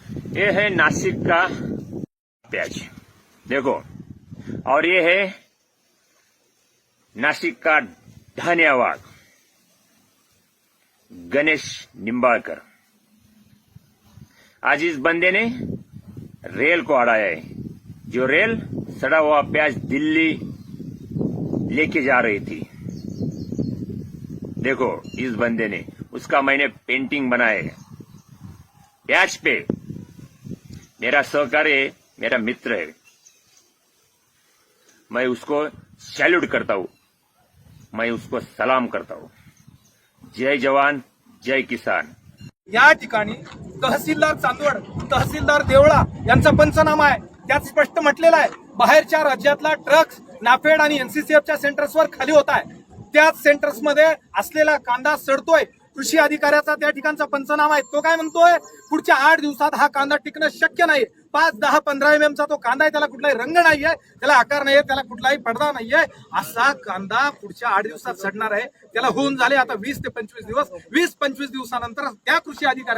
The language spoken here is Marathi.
ये है नासिक का प्याज, देखो। और ये है नासिक का धन्यवाद गणेश निंबाळकर। आज इस बंदे ने रेल को अड़ाया है, जो रेल सड़ा हुआ प्याज दिल्ली लेके जा रही थी। देखो इस बंदे ने, उसका मैंने पेंटिंग बनाया है। प्याज पे मेरा सहकारी है, मेरा मित्र है, मैं उसको सैल्यूट करता हूं, मैं उसको सलाम करता हूं। जय जवान जय किसान। या ठिकाणी तहसीलदार चांदवड, तहसीलदार देवळा यांचा पंचनामा आहे। त्यात स्पष्ट म्हटलेलं आहे, बाहेरच्या राज्यातला ड्रग्ज नाफेड आणि एनसीसीएफच्या सेंटर्सवर खाली होत आहे। त्याच सेंटर्समध्ये असलेला कांदा सडतोय। कृषी अधिकाऱ्याचा त्या ठिकाणचा पंचनामा आहे, तो काय म्हणतोय, पुढच्या 8 दिवसात हा कांदा टिकणं शक्य नाही। 5, 10, 15 एमएमचा तो कांदा आहे, त्याला कुठलाही रंग नाहीये, त्याला आकार नाहीये, त्याला कुठलाही पडदा नाहीये। असा कांदा पुढच्या 8 दिवसात सडणार आहे। त्याला होऊन झाले आता 20 ते 25 दिवस। 20-25 दिवसानंतर त्या कृषी अधिकारी